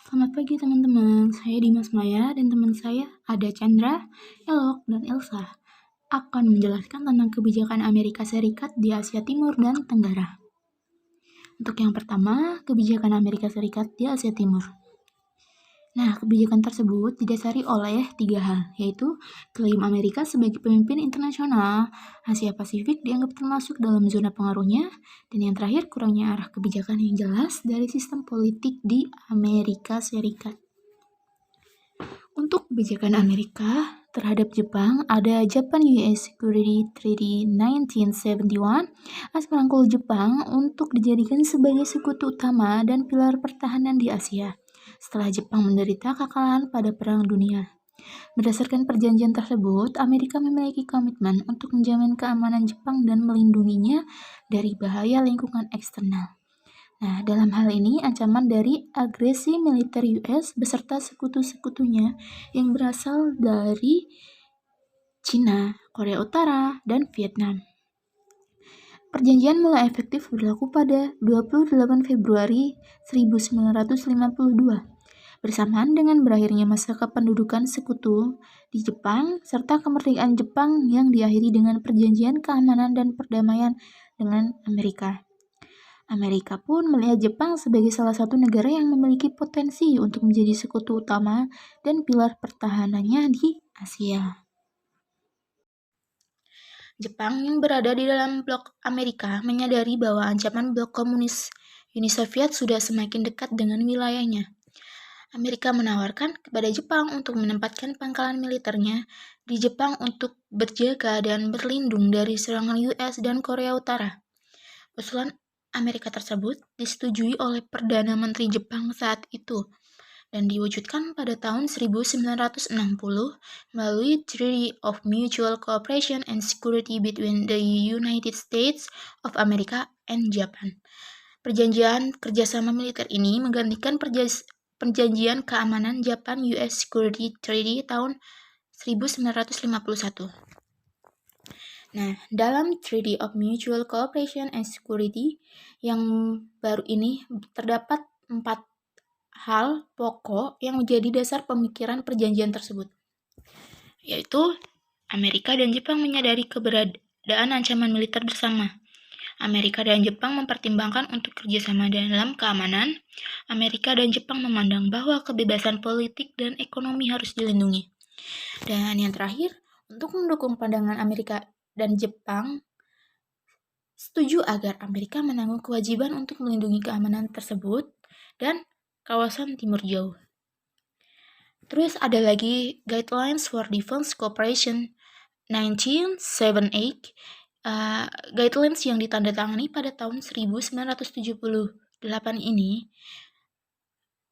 Selamat pagi teman-teman, saya Dimas Maya dan teman saya ada Chandra, Elok, dan Elsa akan menjelaskan tentang kebijakan Amerika Serikat di Asia Timur dan Tenggara. Untuk yang pertama, kebijakan Amerika Serikat di Asia Timur. Nah, kebijakan tersebut didasari oleh 3 hal, yaitu klaim Amerika sebagai pemimpin internasional, Asia Pasifik dianggap termasuk dalam zona pengaruhnya, dan yang terakhir kurangnya arah kebijakan yang jelas dari sistem politik di Amerika Serikat. Untuk kebijakan Amerika terhadap Jepang, ada Japan-US Security Treaty 1971 as merangkul Jepang untuk dijadikan sebagai sekutu utama dan pilar pertahanan di Asia setelah Jepang menderita kekalahan pada Perang Dunia. Berdasarkan perjanjian tersebut, Amerika memiliki komitmen untuk menjamin keamanan Jepang dan melindunginya dari bahaya lingkungan eksternal. Nah, dalam hal ini ancaman dari agresi militer US beserta sekutu-sekutunya yang berasal dari Cina, Korea Utara, dan Vietnam. Perjanjian mulai efektif berlaku pada 28 Februari 1952, bersamaan dengan berakhirnya masa kependudukan sekutu di Jepang serta kemerdekaan Jepang yang diakhiri dengan perjanjian keamanan dan perdamaian dengan Amerika. Amerika pun melihat Jepang sebagai salah satu negara yang memiliki potensi untuk menjadi sekutu utama dan pilar pertahanannya di Asia. Jepang yang berada di dalam blok Amerika menyadari bahwa ancaman blok komunis Uni Soviet sudah semakin dekat dengan wilayahnya. Amerika menawarkan kepada Jepang untuk menempatkan pangkalan militernya di Jepang untuk berjaga dan berlindung dari serangan US dan Korea Utara. Usulan Amerika tersebut disetujui oleh Perdana Menteri Jepang saat itu dan diwujudkan pada tahun 1960 melalui Treaty of Mutual Cooperation and Security between the United States of America and Japan. Perjanjian kerjasama militer ini menggantikan perjanjian keamanan Japan-US Security Treaty tahun 1951. Nah, dalam Treaty of Mutual Cooperation and Security yang baru ini terdapat 4 hal pokok yang menjadi dasar pemikiran perjanjian tersebut, yaitu Amerika dan Jepang menyadari keberadaan ancaman militer bersama. Amerika dan Jepang mempertimbangkan untuk kerjasama dalam keamanan. Amerika dan Jepang memandang bahwa kebebasan politik dan ekonomi harus dilindungi. Dan yang terakhir, untuk mendukung pandangan Amerika dan Jepang setuju agar Amerika menanggung kewajiban untuk melindungi keamanan tersebut dan kawasan Timur Jauh. Terus ada lagi Guidelines for Defense Cooperation 1978, guidelines yang ditandatangani pada tahun 1978 ini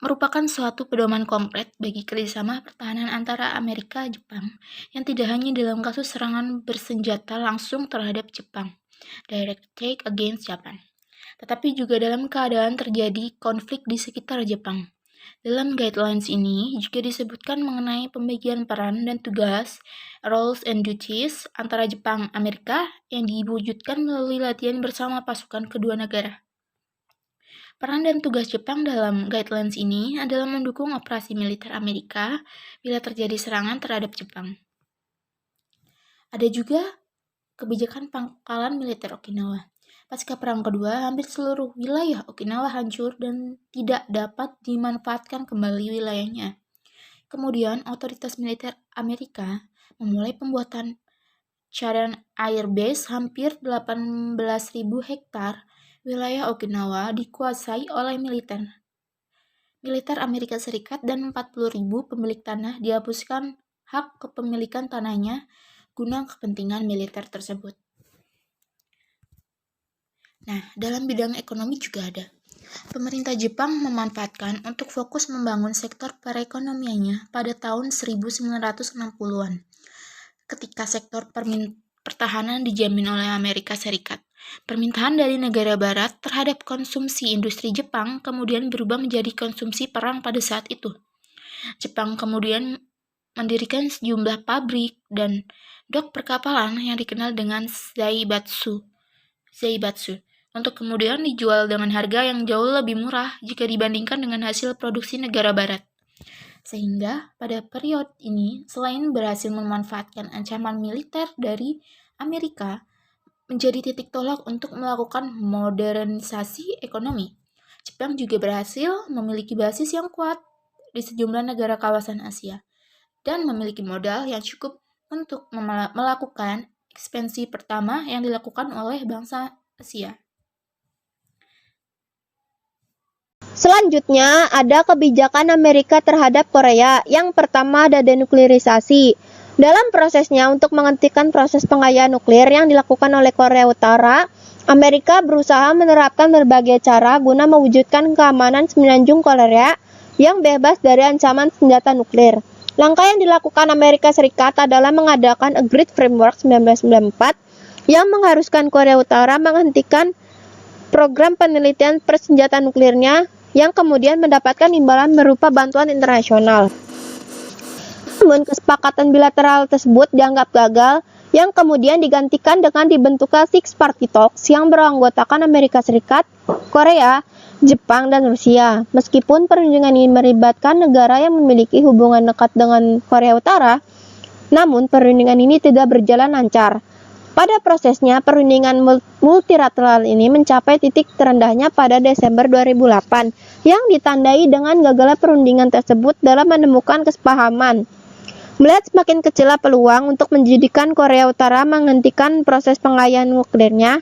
merupakan suatu pedoman konkret bagi kerjasama pertahanan antara Amerika dan Jepang yang tidak hanya dalam kasus serangan bersenjata langsung terhadap Jepang, direct attack against Japan, tetapi juga dalam keadaan terjadi konflik di sekitar Jepang. Dalam guidelines ini juga disebutkan mengenai pembagian peran dan tugas, roles and duties antara Jepang dan Amerika yang diwujudkan melalui latihan bersama pasukan kedua negara. Peran dan tugas Jepang dalam guidelines ini adalah mendukung operasi militer Amerika bila terjadi serangan terhadap Jepang. Ada juga kebijakan pangkalan militer Okinawa. Pasca Perang Kedua, hampir seluruh wilayah Okinawa hancur dan tidak dapat dimanfaatkan kembali wilayahnya. Kemudian, otoritas militer Amerika memulai pembuatan cadangan air base hampir 18.000 hektar wilayah Okinawa dikuasai oleh militer. Militer Amerika Serikat dan 40.000 pemilik tanah dihapuskan hak kepemilikan tanahnya guna kepentingan militer tersebut. Nah, dalam bidang ekonomi juga ada. Pemerintah Jepang memanfaatkan untuk fokus membangun sektor perekonomiannya pada tahun 1960-an, ketika sektor pertahanan dijamin oleh Amerika Serikat. Permintaan dari negara barat terhadap konsumsi industri Jepang kemudian berubah menjadi konsumsi perang pada saat itu. Jepang kemudian mendirikan sejumlah pabrik dan dok perkapalan yang dikenal dengan Zaibatsu untuk kemudian dijual dengan harga yang jauh lebih murah jika dibandingkan dengan hasil produksi negara barat. Sehingga pada periode ini, selain berhasil memanfaatkan ancaman militer dari Amerika, menjadi titik tolak untuk melakukan modernisasi ekonomi. Jepang juga berhasil memiliki basis yang kuat di sejumlah negara kawasan Asia dan memiliki modal yang cukup untuk melakukan ekspansi pertama yang dilakukan oleh bangsa Asia. Selanjutnya, ada kebijakan Amerika terhadap Korea. Yang pertama ada denuklirisasi. Dalam prosesnya untuk menghentikan proses pengayaan nuklir yang dilakukan oleh Korea Utara, Amerika berusaha menerapkan berbagai cara guna mewujudkan keamanan semenanjung Korea yang bebas dari ancaman senjata nuklir. Langkah yang dilakukan Amerika Serikat adalah mengadakan Agreed Framework 1994 yang mengharuskan Korea Utara menghentikan program penelitian persenjataan nuklirnya yang kemudian mendapatkan imbalan berupa bantuan internasional. Namun kesepakatan bilateral tersebut dianggap gagal, yang kemudian digantikan dengan dibentuknya Six Party Talks yang beranggotakan Amerika Serikat, Korea, Jepang, dan Rusia. Meskipun perundingan ini melibatkan negara yang memiliki hubungan dekat dengan Korea Utara, namun perundingan ini tidak berjalan lancar. Pada prosesnya, perundingan multilateral ini mencapai titik terendahnya pada Desember 2008, yang ditandai dengan gagalnya perundingan tersebut dalam menemukan kesepahaman. Melihat semakin kecilnya peluang untuk menjadikan Korea Utara menghentikan proses pengayaan nuklirnya,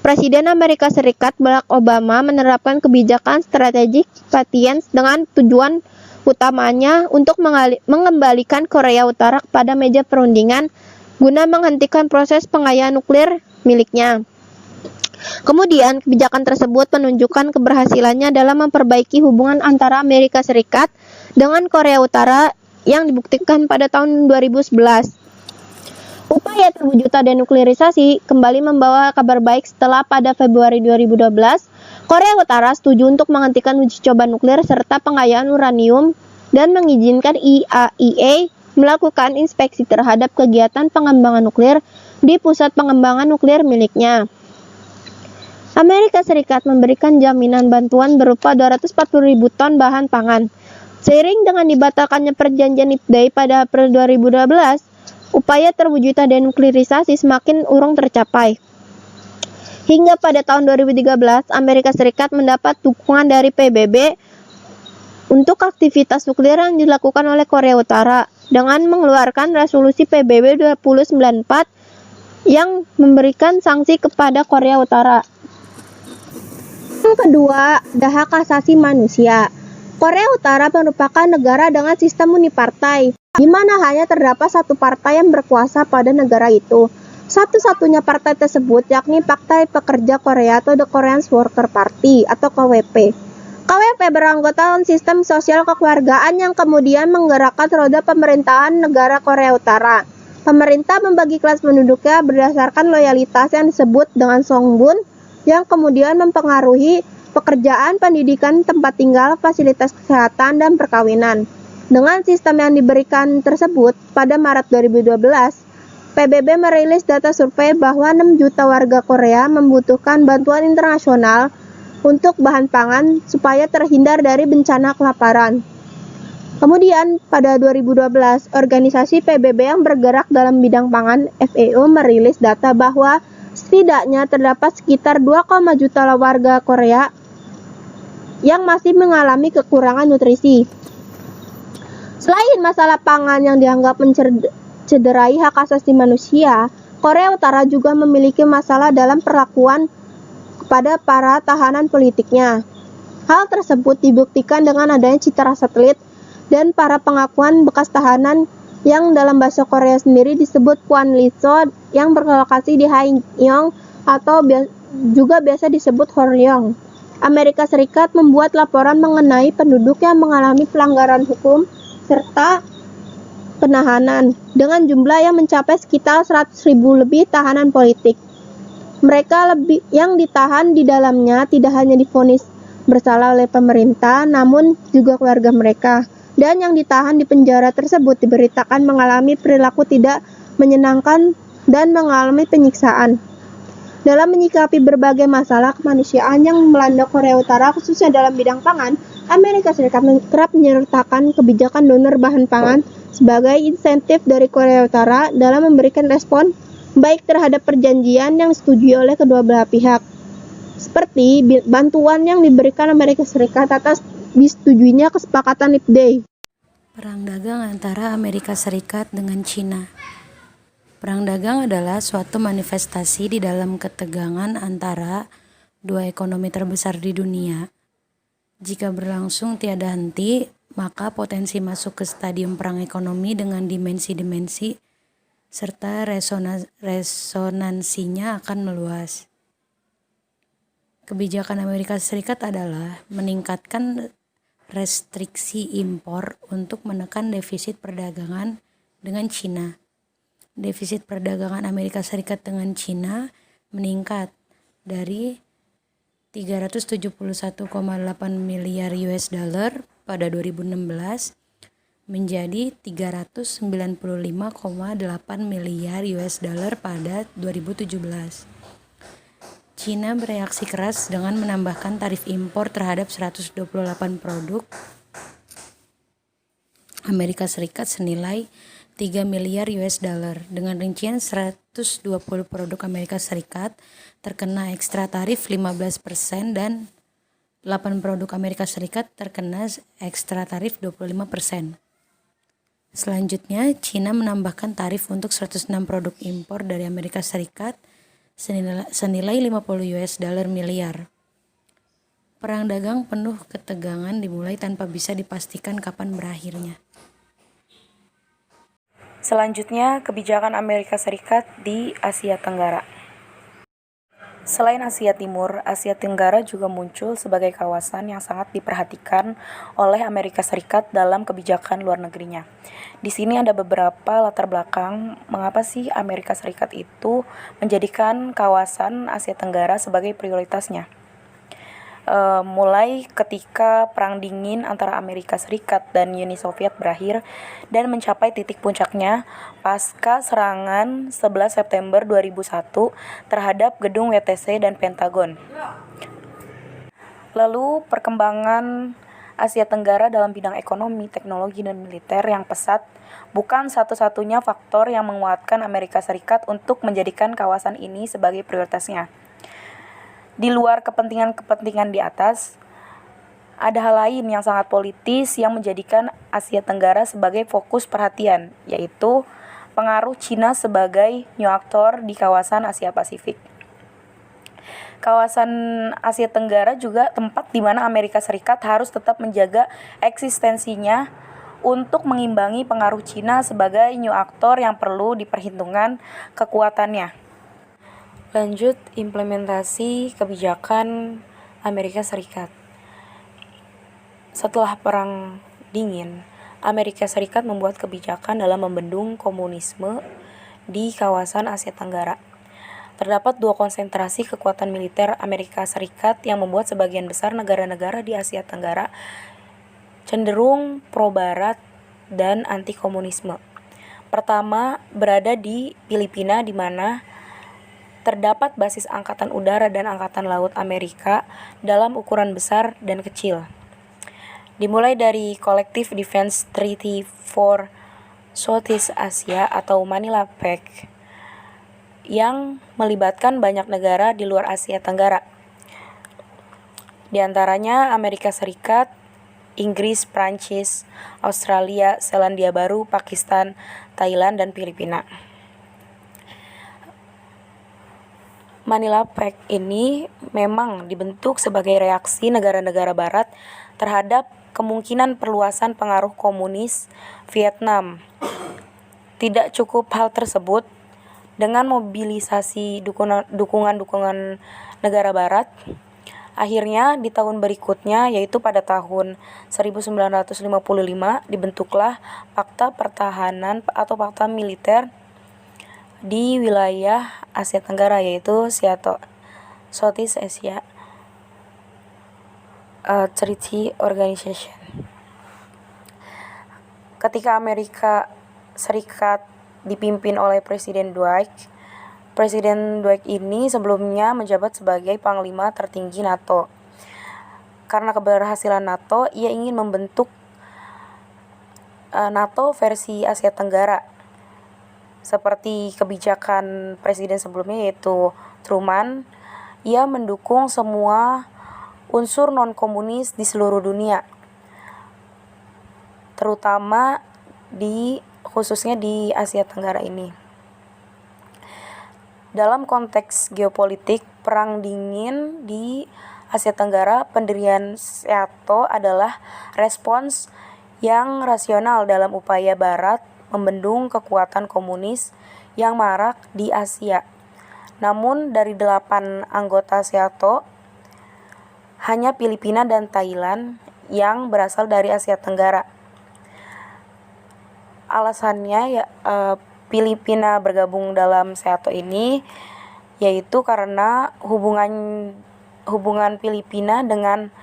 Presiden Amerika Serikat Barack Obama menerapkan kebijakan strategic patience dengan tujuan utamanya untuk mengembalikan Korea Utara kepada meja perundingan guna menghentikan proses pengayaan nuklir miliknya. Kemudian, kebijakan tersebut menunjukkan keberhasilannya dalam memperbaiki hubungan antara Amerika Serikat dengan Korea Utara yang dibuktikan pada tahun 2011. Upaya terwujudnya denuklirisasi kembali membawa kabar baik setelah pada Februari 2012, Korea Utara setuju untuk menghentikan uji coba nuklir serta pengayaan uranium dan mengizinkan IAEA melakukan inspeksi terhadap kegiatan pengembangan nuklir di pusat pengembangan nuklir miliknya. Amerika Serikat memberikan jaminan bantuan berupa 240.000 ton bahan pangan. Seiring dengan dibatalkannya perjanjian Nipday pada April 2012, upaya terwujudnya denuklirisasi semakin urung tercapai. Hingga pada tahun 2013, Amerika Serikat mendapat dukungan dari PBB untuk aktivitas nuklir yang dilakukan oleh Korea Utara dengan mengeluarkan resolusi PBB 2094 yang memberikan sanksi kepada Korea Utara. Yang kedua, ada hak asasi manusia. Korea Utara merupakan negara dengan sistem unipartai, di mana hanya terdapat satu partai yang berkuasa pada negara itu. Satu-satunya partai tersebut yakni Partai Pekerja Korea atau The Korean Worker Party atau KWP. KWP beranggotakan sistem sosial kekeluargaan yang kemudian menggerakkan roda pemerintahan negara Korea Utara. Pemerintah membagi kelas penduduknya berdasarkan loyalitas yang disebut dengan Songbun, yang kemudian mempengaruhi pekerjaan, pendidikan, tempat tinggal, fasilitas kesehatan, dan perkawinan. Dengan sistem yang diberikan tersebut, pada Maret 2012, PBB merilis data survei bahwa 6 juta warga Korea membutuhkan bantuan internasional untuk bahan pangan supaya terhindar dari bencana kelaparan. Kemudian, pada 2012, organisasi PBB yang bergerak dalam bidang pangan, FAO, merilis data bahwa setidaknya terdapat sekitar 2, juta warga Korea yang masih mengalami kekurangan nutrisi. Selain masalah pangan yang dianggap mencederai hak asasi manusia, Korea Utara juga memiliki masalah dalam perlakuan kepada para tahanan politiknya. Hal tersebut dibuktikan dengan adanya citra satelit dan para pengakuan bekas tahanan yang dalam bahasa Korea sendiri disebut Kwanliso yang berlokasi di Haenyong atau juga biasa disebut Hwaryeong. Amerika Serikat membuat laporan mengenai penduduk yang mengalami pelanggaran hukum serta penahanan dengan jumlah yang mencapai sekitar 100.000 lebih tahanan politik. Mereka yang ditahan di dalamnya tidak hanya divonis bersalah oleh pemerintah, namun juga keluarga mereka. Dan yang ditahan di penjara tersebut diberitakan mengalami perilaku tidak menyenangkan dan mengalami penyiksaan. Dalam menyikapi berbagai masalah kemanusiaan yang melanda Korea Utara, khususnya dalam bidang pangan, Amerika Serikat kerap menyertakan kebijakan donor bahan pangan sebagai insentif dari Korea Utara dalam memberikan respon baik terhadap perjanjian yang disetujui oleh kedua belah pihak, seperti bantuan yang diberikan Amerika Serikat atas disetujuinya kesepakatan Leap Day. Perang dagang antara Amerika Serikat dengan Cina. Perang dagang adalah suatu manifestasi di dalam ketegangan antara dua ekonomi terbesar di dunia. Jika berlangsung tiada henti, maka potensi masuk ke stadium perang ekonomi dengan dimensi-dimensi serta resonansinya akan meluas. Kebijakan Amerika Serikat adalah meningkatkan restriksi impor untuk menekan defisit perdagangan dengan Cina. Defisit perdagangan Amerika Serikat dengan Cina meningkat dari 371,8 miliar US dollar pada 2016 menjadi 395,8 miliar US dollar pada 2017. Cina bereaksi keras dengan menambahkan tarif impor terhadap 128 produk Amerika Serikat senilai 3 miliar US dollar. Dengan rincian 120 produk Amerika Serikat terkena ekstra tarif 15% dan 8 produk Amerika Serikat terkena ekstra tarif 25%. Selanjutnya, Cina menambahkan tarif untuk 106 produk impor dari Amerika Serikat senilai 50 US dollar miliar. Perang dagang penuh ketegangan dimulai tanpa bisa dipastikan kapan berakhirnya. Selanjutnya, kebijakan Amerika Serikat di Asia Tenggara. Selain Asia Timur, Asia Tenggara juga muncul sebagai kawasan yang sangat diperhatikan oleh Amerika Serikat dalam kebijakan luar negerinya. Di sini ada beberapa latar belakang mengapa sih Amerika Serikat itu menjadikan kawasan Asia Tenggara sebagai prioritasnya. Mulai ketika Perang Dingin antara Amerika Serikat dan Uni Soviet berakhir dan mencapai titik puncaknya pasca serangan 11 September 2001 terhadap gedung WTC dan Pentagon. Lalu perkembangan Asia Tenggara dalam bidang ekonomi, teknologi, dan militer yang pesat bukan satu-satunya faktor yang menguatkan Amerika Serikat untuk menjadikan kawasan ini sebagai prioritasnya. Di luar kepentingan-kepentingan di atas, ada hal lain yang sangat politis yang menjadikan Asia Tenggara sebagai fokus perhatian, yaitu pengaruh Cina sebagai new actor di kawasan Asia Pasifik. Kawasan Asia Tenggara juga tempat di mana Amerika Serikat harus tetap menjaga eksistensinya untuk mengimbangi pengaruh Cina sebagai new actor yang perlu diperhitungkan kekuatannya. Lanjut, implementasi kebijakan Amerika Serikat. Setelah Perang Dingin, Amerika Serikat membuat kebijakan dalam membendung komunisme di kawasan Asia Tenggara. Terdapat dua konsentrasi kekuatan militer Amerika Serikat yang membuat sebagian besar negara-negara di Asia Tenggara cenderung pro-barat dan anti-komunisme. Pertama, berada di Filipina di mana terdapat basis angkatan udara dan angkatan laut Amerika dalam ukuran besar dan kecil. Dimulai dari Collective Defense Treaty for Southeast Asia atau Manila Pact yang melibatkan banyak negara di luar Asia Tenggara. Di antaranya Amerika Serikat, Inggris, Prancis, Australia, Selandia Baru, Pakistan, Thailand, dan Filipina. Manila Pact ini memang dibentuk sebagai reaksi negara-negara barat terhadap kemungkinan perluasan pengaruh komunis Vietnam. Tidak cukup hal tersebut, dengan mobilisasi dukungan negara barat, akhirnya di tahun berikutnya, yaitu pada tahun 1955, dibentuklah Fakta Pertahanan atau Fakta Militer di wilayah Asia Tenggara, yaitu Southeast Asia Treaty Organization. Ketika Amerika Serikat dipimpin oleh Presiden Dwight Presiden Dwight ini sebelumnya menjabat sebagai Panglima tertinggi NATO. Karena keberhasilan NATO, ia ingin membentuk NATO versi Asia Tenggara. Seperti kebijakan presiden sebelumnya yaitu Truman, ia mendukung semua unsur non-komunis di seluruh dunia, terutama khususnya di Asia Tenggara ini. Dalam konteks geopolitik Perang Dingin di Asia Tenggara, pendirian SEATO adalah respons yang rasional dalam upaya Barat membendung kekuatan komunis yang marak di Asia. Namun dari 8 anggota SEATO, hanya Filipina dan Thailand yang berasal dari Asia Tenggara. Alasannya Filipina bergabung dalam SEATO ini yaitu karena hubungan Filipina dengan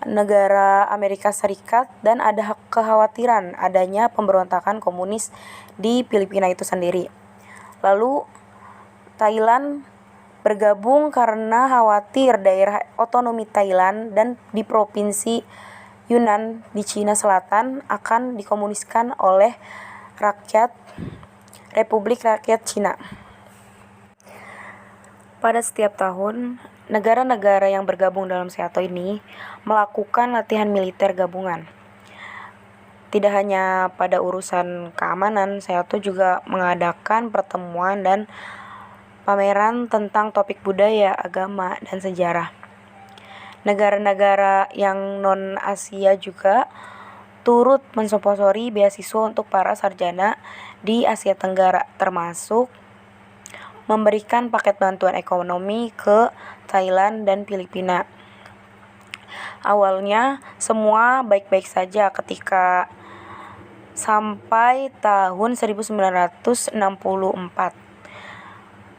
negara Amerika Serikat dan ada kekhawatiran adanya pemberontakan komunis di Filipina itu sendiri. Lalu Thailand bergabung karena khawatir daerah otonomi Thailand dan di provinsi Yunnan di Cina Selatan akan dikomuniskan oleh Republik Rakyat Cina. Pada setiap tahun, negara-negara yang bergabung dalam SEATO ini melakukan latihan militer gabungan. Tidak hanya pada urusan keamanan, SEATO juga mengadakan pertemuan dan pameran tentang topik budaya, agama, dan sejarah. Negara-negara yang non-Asia juga turut mensponsori beasiswa untuk para sarjana di Asia Tenggara, termasuk memberikan paket bantuan ekonomi ke Thailand dan Filipina. Awalnya semua baik-baik saja ketika sampai tahun 1964.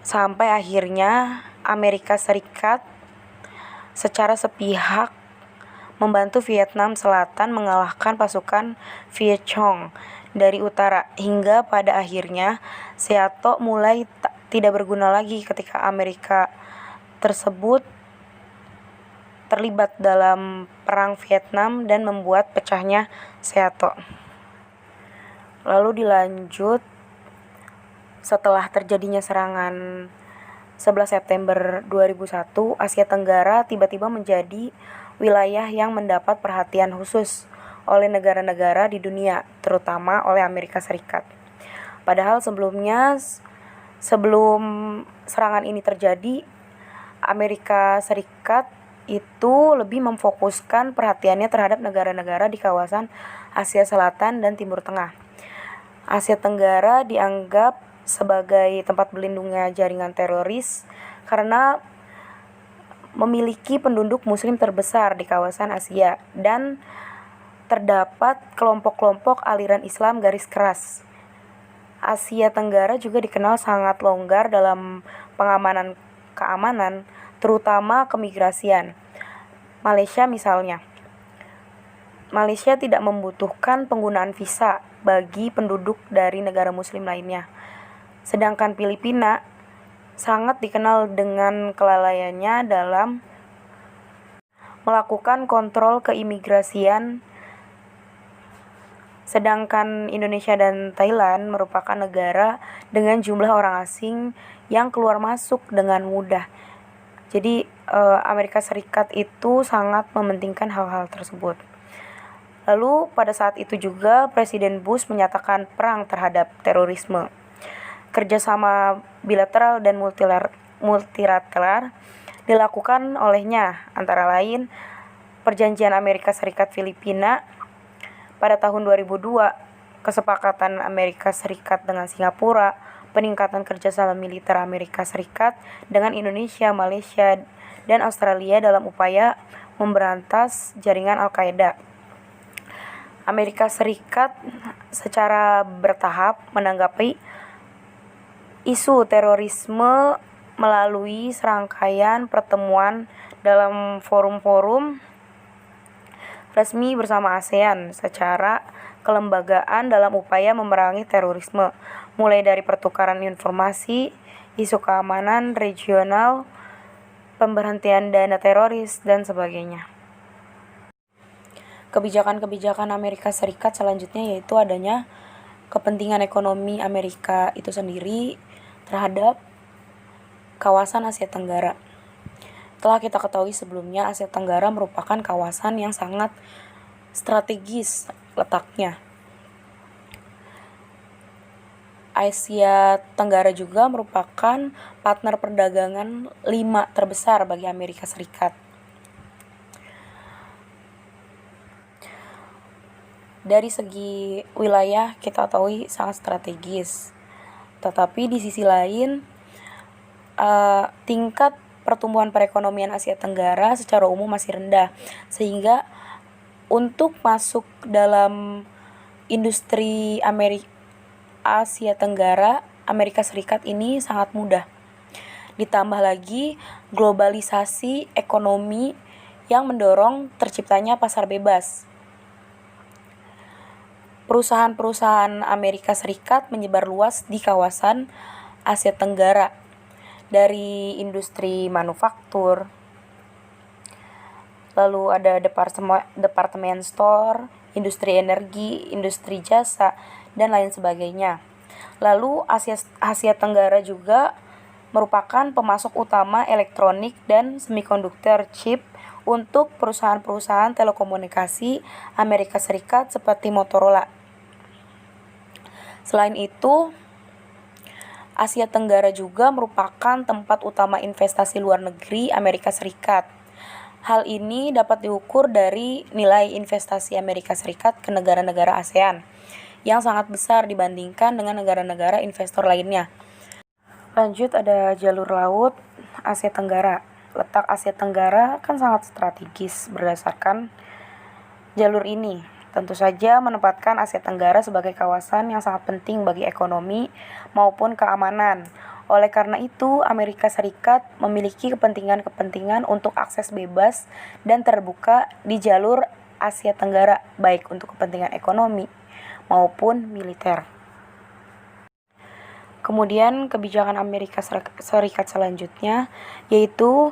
Sampai akhirnya Amerika Serikat secara sepihak membantu Vietnam Selatan mengalahkan pasukan Viet Cong dari utara, hingga pada akhirnya SEATO mulai tidak berguna lagi ketika Amerika tersebut terlibat dalam perang Vietnam dan membuat pecahnya SEATO. Lalu dilanjut setelah terjadinya serangan 11 September 2001, Asia Tenggara tiba-tiba menjadi wilayah yang mendapat perhatian khusus oleh negara-negara di dunia, terutama oleh Amerika Serikat. Padahal sebelum serangan ini terjadi, Amerika Serikat itu lebih memfokuskan perhatiannya terhadap negara-negara di kawasan Asia Selatan dan Timur Tengah. Asia Tenggara dianggap sebagai tempat berlindungnya jaringan teroris karena memiliki penduduk muslim terbesar di kawasan Asia dan terdapat kelompok-kelompok aliran Islam garis keras. Asia Tenggara juga dikenal sangat longgar dalam keamanan, terutama kemigrasian. Malaysia misalnya. Malaysia tidak membutuhkan penggunaan visa bagi penduduk dari negara muslim lainnya. Sedangkan Filipina sangat dikenal dengan kelalaiannya dalam melakukan kontrol keimigrasian. Sedangkan Indonesia dan Thailand merupakan negara dengan jumlah orang asing yang keluar masuk dengan mudah. Jadi Amerika Serikat itu sangat mementingkan hal-hal tersebut. Lalu pada saat itu juga Presiden Bush menyatakan perang terhadap terorisme. Kerjasama bilateral dan multilateral dilakukan olehnya, antara lain Perjanjian Amerika Serikat-Filipina pada tahun 2002, kesepakatan Amerika Serikat dengan Singapura, peningkatan kerjasama militer Amerika Serikat dengan Indonesia, Malaysia, dan Australia dalam upaya memberantas jaringan Al-Qaeda. Amerika Serikat secara bertahap menanggapi isu terorisme melalui serangkaian pertemuan dalam forum-forum resmi bersama ASEAN secara kelembagaan dalam upaya memerangi terorisme, mulai dari pertukaran informasi isu keamanan regional, pemberhentian dana teroris, dan sebagainya. Kebijakan-kebijakan Amerika Serikat selanjutnya yaitu adanya kepentingan ekonomi Amerika itu sendiri terhadap kawasan Asia Tenggara. Telah kita ketahui sebelumnya, Asia Tenggara merupakan kawasan yang sangat strategis letaknya. Asia Tenggara juga merupakan partner perdagangan 5 terbesar bagi Amerika Serikat. Dari segi wilayah kita tahu sangat strategis, tetapi di sisi lain tingkat pertumbuhan perekonomian Asia Tenggara secara umum masih rendah, sehingga untuk masuk dalam industri Asia Tenggara, Amerika Serikat ini sangat mudah. Ditambah lagi globalisasi ekonomi yang mendorong terciptanya pasar bebas. Perusahaan-perusahaan Amerika Serikat menyebar luas di kawasan Asia Tenggara, dari industri manufaktur, lalu ada departemen store, industri energi, industri jasa, dan lain sebagainya. Lalu Asia Tenggara juga merupakan pemasok utama elektronik dan semikonduktor chip untuk perusahaan-perusahaan telekomunikasi Amerika Serikat seperti Motorola. Selain itu, Asia Tenggara juga merupakan tempat utama investasi luar negeri Amerika Serikat. Hal ini dapat diukur dari nilai investasi Amerika Serikat ke negara-negara ASEAN yang sangat besar dibandingkan dengan negara-negara investor lainnya. Lanjut, ada jalur laut Asia Tenggara. Letak Asia Tenggara kan sangat strategis berdasarkan jalur ini. Tentu saja menempatkan Asia Tenggara sebagai kawasan yang sangat penting bagi ekonomi maupun keamanan. Oleh karena itu, Amerika Serikat memiliki kepentingan-kepentingan untuk akses bebas dan terbuka di jalur Asia Tenggara, baik untuk kepentingan ekonomi maupun militer. Kemudian kebijakan Amerika Serikat selanjutnya yaitu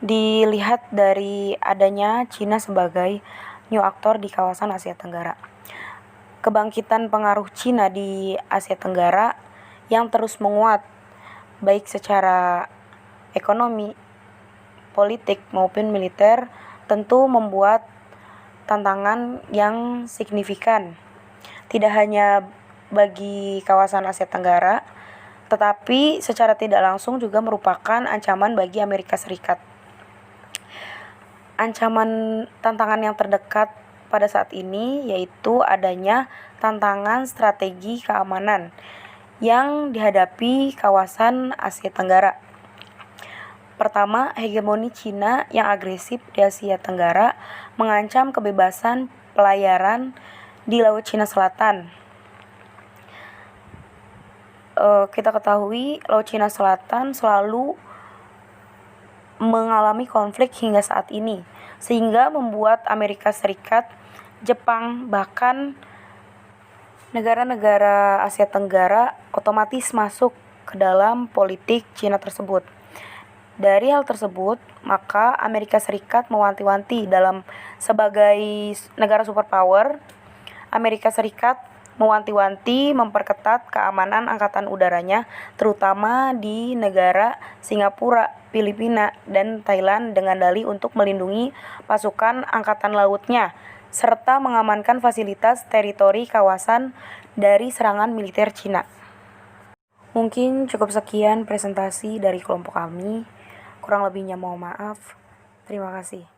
dilihat dari adanya China sebagai new aktor di kawasan Asia Tenggara. Kebangkitan pengaruh China di Asia Tenggara yang terus menguat, baik secara ekonomi, politik maupun militer, tentu membuat tantangan yang signifikan. Tidak hanya bagi kawasan Asia Tenggara, tetapi secara tidak langsung juga merupakan ancaman bagi Amerika Serikat. Ancaman tantangan yang terdekat pada saat ini yaitu adanya tantangan strategi keamanan yang dihadapi kawasan Asia Tenggara. Pertama, hegemoni Cina yang agresif di Asia Tenggara mengancam kebebasan pelayaran di Laut Cina Selatan. Kita ketahui Laut Cina Selatan selalu mengalami konflik hingga saat ini, sehingga membuat Amerika Serikat, Jepang, bahkan negara-negara Asia Tenggara otomatis masuk ke dalam politik Cina tersebut. Dari hal tersebut, maka Amerika Serikat mewanti-wanti sebagai negara superpower, Amerika Serikat mewanti-wanti memperketat keamanan angkatan udaranya, terutama di negara Singapura, Filipina, dan Thailand dengan dalih untuk melindungi pasukan angkatan lautnya, serta mengamankan fasilitas teritori kawasan dari serangan militer Cina. Mungkin cukup sekian presentasi dari kelompok kami. Kurang lebihnya mohon maaf. Terima kasih.